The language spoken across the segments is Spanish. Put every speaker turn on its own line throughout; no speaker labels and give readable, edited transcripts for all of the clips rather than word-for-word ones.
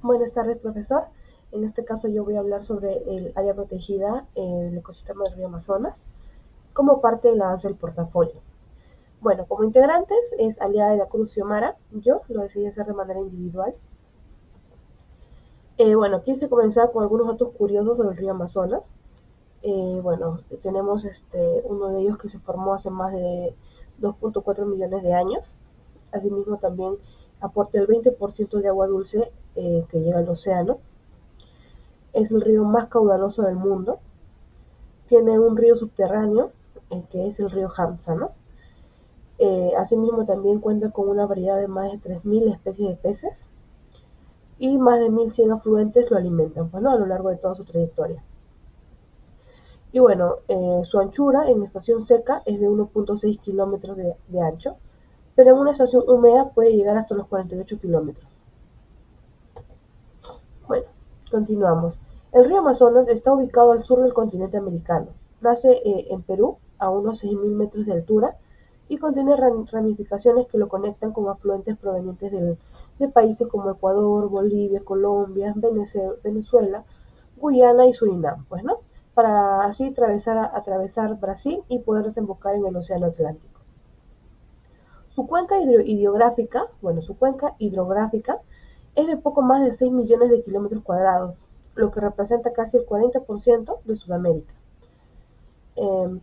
Buenas tardes, profesor. En este caso yo voy a hablar sobre el área protegida del ecosistema del río Amazonas como parte del avance del portafolio. Bueno, como integrantes es Aliada de la Cruz Xiomara. Yo lo decidí hacer de manera individual. Bueno, quise comenzar con algunos datos curiosos del río Amazonas. Bueno, tenemos uno de ellos que se formó hace más de 2.4 millones de años. Asimismo también aporta el 20% de agua dulce que llega al océano. Es el río más caudaloso del mundo. Tiene un río subterráneo, que es el río Hamza, ¿no? Asimismo también cuenta con una variedad de más de 3.000 especies de peces y más de 1.100 afluentes lo alimentan, pues, ¿no? A lo largo de toda su trayectoria. Y bueno, su anchura en estación seca es de 1.6 kilómetros de ancho, pero en una estación húmeda puede llegar hasta los 48 kilómetros. Bueno, continuamos. El río Amazonas está ubicado al sur del continente americano. Nace en Perú, a unos 6.000 metros de altura, y contiene ramificaciones que lo conectan con afluentes provenientes de países como Ecuador, Bolivia, Colombia, Venezuela, Guyana y Surinam, pues, ¿no? Para así atravesar Brasil y poder desembocar en el Océano Atlántico. Su cuenca hidrográfica es de poco más de 6 millones de kilómetros cuadrados, lo que representa casi el 40% de Sudamérica.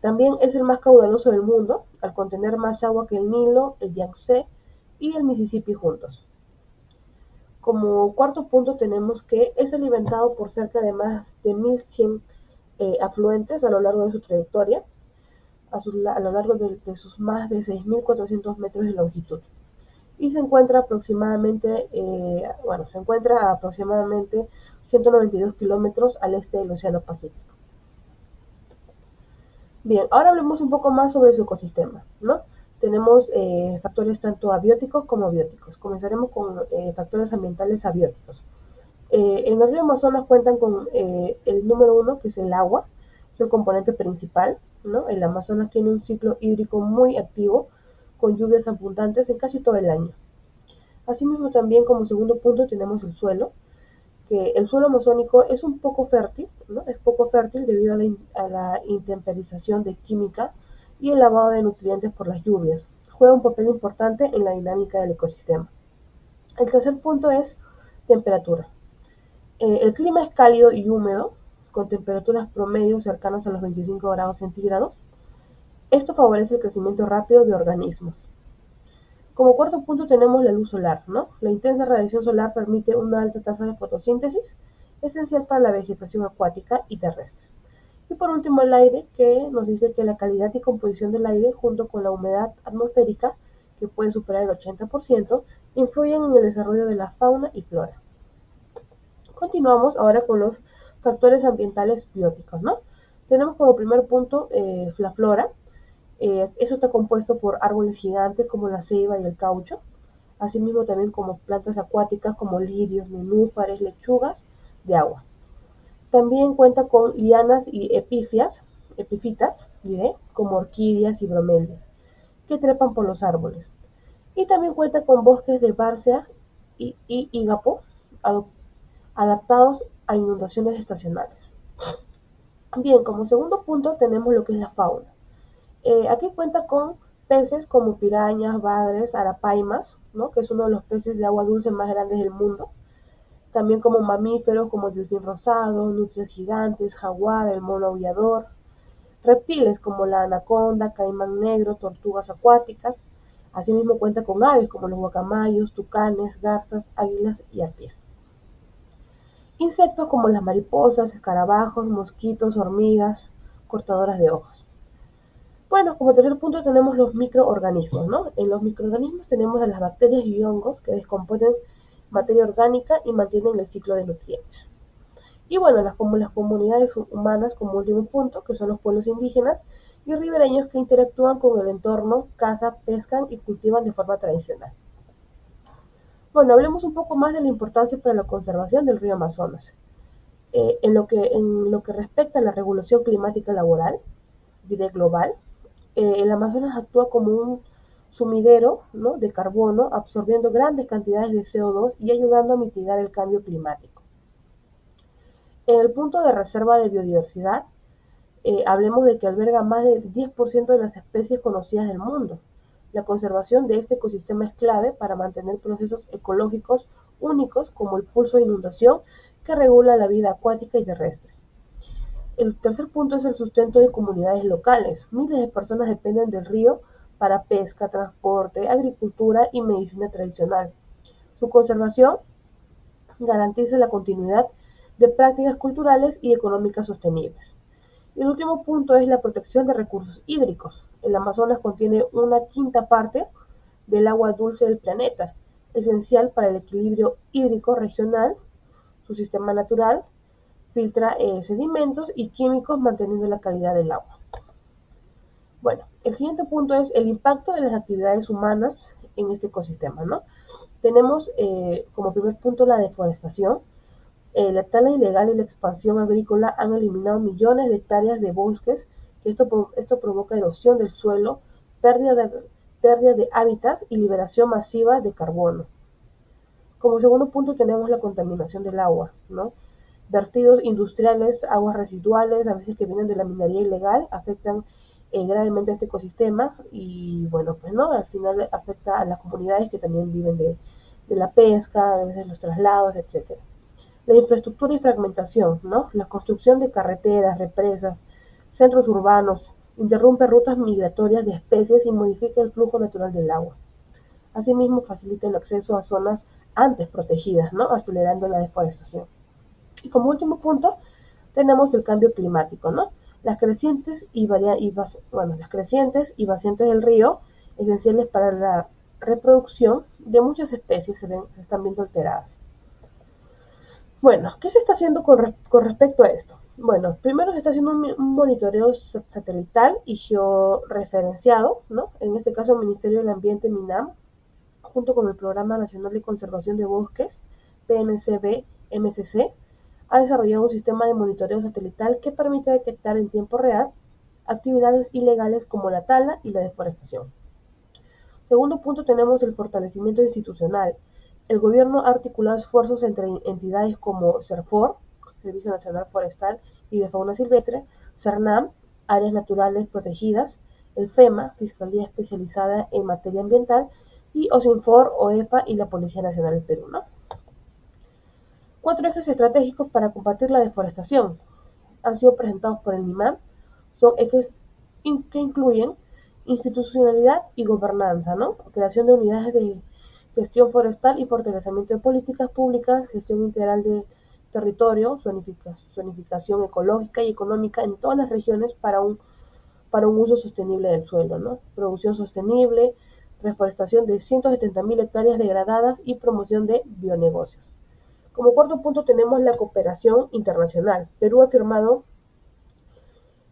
También es el más caudaloso del mundo, al contener más agua que el Nilo, el Yangtze y el Mississippi juntos. Como cuarto punto tenemos que es alimentado por cerca de más de 1.100 afluentes a lo largo de su trayectoria, a lo largo de sus más de 6.400 metros de longitud. Y se encuentra aproximadamente 192 kilómetros al este del Océano Pacífico. Bien, ahora hablemos un poco más sobre su ecosistema, ¿no? Tenemos factores tanto abióticos como bióticos. Comenzaremos con factores ambientales abióticos. En el río Amazonas cuentan con el número uno, que es el agua, es el componente principal, ¿no? El Amazonas tiene un ciclo hídrico muy activo, con lluvias abundantes en casi todo el año. Asimismo, también como segundo punto tenemos el suelo, que el suelo amazónico es un poco fértil, ¿no? Es poco fértil debido a la intemperización de química y el lavado de nutrientes por las lluvias. Juega un papel importante en la dinámica del ecosistema. El tercer punto es temperatura. El clima es cálido y húmedo, con temperaturas promedio cercanas a los 25 grados centígrados. Esto favorece el crecimiento rápido de organismos. Como cuarto punto tenemos la luz solar, ¿no? La intensa radiación solar permite una alta tasa de fotosíntesis, esencial para la vegetación acuática y terrestre. Y por último el aire, que nos dice que la calidad y composición del aire junto con la humedad atmosférica, que puede superar el 80%, influyen en el desarrollo de la fauna y flora. Continuamos ahora con los factores ambientales bióticos, ¿no? Tenemos como primer punto la flora. Eso está compuesto por árboles gigantes como la ceiba y el caucho, asimismo también como plantas acuáticas como lirios, nenúfares, lechugas de agua. También cuenta con lianas y epifitas, como orquídeas y bromelias, que trepan por los árboles. Y también cuenta con bosques de bárcea y ígapo, adaptados a inundaciones estacionales. Bien, como segundo punto tenemos lo que es la fauna. Aquí cuenta con peces como pirañas, bagres, arapaimas, ¿no? Que es uno de los peces de agua dulce más grandes del mundo. También como mamíferos como el delfín rosado, nutrias gigantes, jaguar, el mono aullador. Reptiles como la anaconda, caimán negro, tortugas acuáticas. Asimismo cuenta con aves como los guacamayos, tucanes, garzas, águilas y arpías. Insectos como las mariposas, escarabajos, mosquitos, hormigas, cortadoras de hojas. Bueno, como tercer punto tenemos los microorganismos, ¿no? En los microorganismos tenemos a las bacterias y hongos que descomponen materia orgánica y mantienen el ciclo de nutrientes. Y bueno, las comunidades humanas como último punto, que son los pueblos indígenas y ribereños que interactúan con el entorno, cazan, pescan y cultivan de forma tradicional. Bueno, hablemos un poco más de la importancia para la conservación del río Amazonas. En lo que respecta a la regulación climática laboral, diré global, el Amazonas actúa como un sumidero, ¿no?, de carbono, absorbiendo grandes cantidades de CO2 y ayudando a mitigar el cambio climático. En el punto de reserva de biodiversidad, hablemos de que alberga más del 10% de las especies conocidas del mundo. La conservación de este ecosistema es clave para mantener procesos ecológicos únicos como el pulso de inundación que regula la vida acuática y terrestre. El tercer punto es el sustento de comunidades locales. Miles de personas dependen del río para pesca, transporte, agricultura y medicina tradicional. Su conservación garantiza la continuidad de prácticas culturales y económicas sostenibles. Y el último punto es la protección de recursos hídricos. El Amazonas contiene una quinta parte del agua dulce del planeta, esencial para el equilibrio hídrico regional. Su sistema natural filtra sedimentos y químicos manteniendo la calidad del agua. Bueno, el siguiente punto es el impacto de las actividades humanas en este ecosistema, ¿no? Tenemos como primer punto la deforestación. La tala ilegal y la expansión agrícola han eliminado millones de hectáreas de bosques. Esto provoca erosión del suelo, pérdida de hábitats y liberación masiva de carbono. Como segundo punto tenemos la contaminación del agua, ¿no? Vertidos industriales, aguas residuales, a veces que vienen de la minería ilegal, afectan gravemente a este ecosistema y bueno, pues no, al final afecta a las comunidades que también viven de la pesca, a veces los traslados, etcétera. La infraestructura y fragmentación, ¿no? La construcción de carreteras, represas, centros urbanos, interrumpe rutas migratorias de especies y modifica el flujo natural del agua. Asimismo, facilita el acceso a zonas antes protegidas, ¿no?, acelerando la deforestación. Y como último punto, tenemos el cambio climático, ¿no? Las crecientes y vaciantes del río, esenciales para la reproducción de muchas especies, se están viendo alteradas. Bueno, ¿qué se está haciendo con respecto a esto? Bueno, primero se está haciendo un monitoreo satelital y georreferenciado, ¿no? En este caso el Ministerio del Ambiente, MINAM, junto con el Programa Nacional de Conservación de Bosques, PNCB-MCC, ha desarrollado un sistema de monitoreo satelital que permite detectar en tiempo real actividades ilegales como la tala y la deforestación. Segundo punto, tenemos el fortalecimiento institucional. El gobierno ha articulado esfuerzos entre entidades como SERFOR, Servicio Nacional Forestal y de Fauna Silvestre, CERNAM, Áreas Naturales Protegidas, el FEMA, Fiscalía Especializada en Materia Ambiental, y OSINFOR, OEFA y la Policía Nacional del Perú, ¿no? 4 ejes estratégicos para combatir la deforestación han sido presentados por el MIMAM. Son ejes que incluyen institucionalidad y gobernanza, ¿no? Creación de unidades de gestión forestal y fortalecimiento de políticas públicas, gestión integral de territorio, zonificación ecológica y económica en todas las regiones para un uso sostenible del suelo, ¿no? Producción sostenible, reforestación de 170.000 hectáreas degradadas y promoción de bionegocios. Como cuarto punto tenemos la cooperación internacional. Perú ha firmado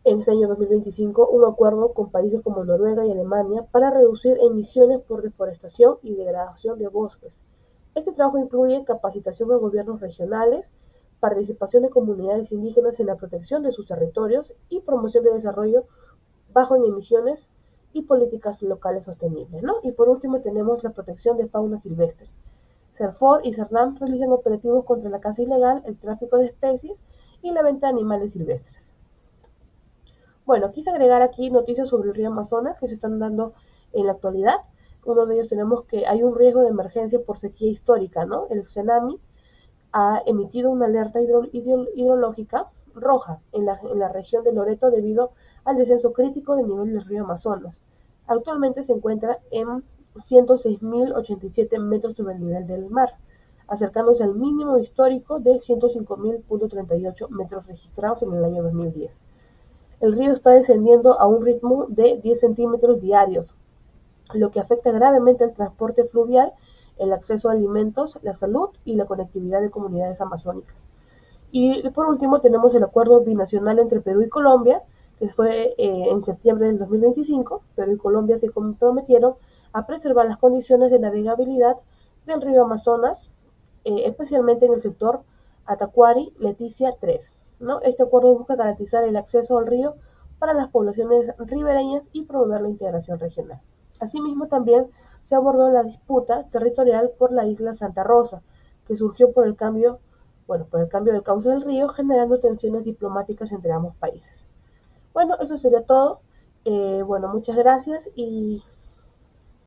en este año 2025 un acuerdo con países como Noruega y Alemania para reducir emisiones por deforestación y degradación de bosques. Este trabajo incluye capacitación de gobiernos regionales, participación de comunidades indígenas en la protección de sus territorios y promoción de desarrollo bajo en emisiones y políticas locales sostenibles, ¿no? Y por último tenemos la protección de fauna silvestre. SERFOR y CERNAM realizan operativos contra la caza ilegal, el tráfico de especies y la venta de animales silvestres. Bueno, quise agregar aquí noticias sobre el río Amazonas que se están dando en la actualidad. Uno de ellos tenemos que hay un riesgo de emergencia por sequía histórica, ¿no? El CENAMI ha emitido una alerta hidrológica roja en la región de Loreto debido al descenso crítico del nivel del río Amazonas. Actualmente se encuentra en 106.087 metros sobre el nivel del mar, acercándose al mínimo histórico de 105.038 metros registrados en el año 2010. El río está descendiendo a un ritmo de 10 centímetros diarios, lo que afecta gravemente al transporte fluvial, el acceso a alimentos, la salud y la conectividad de comunidades amazónicas. Y por último tenemos el acuerdo binacional entre Perú y Colombia, que fue en septiembre del 2025. Perú y Colombia se comprometieron a preservar las condiciones de navegabilidad del río Amazonas, especialmente en el sector Atacuari, Leticia 3, ¿no? Este acuerdo busca garantizar el acceso al río para las poblaciones ribereñas y promover la integración regional. Asimismo, también se abordó la disputa territorial por la isla Santa Rosa, que surgió por el cambio del cauce del río, generando tensiones diplomáticas entre ambos países. Bueno, eso sería todo. Bueno, muchas gracias y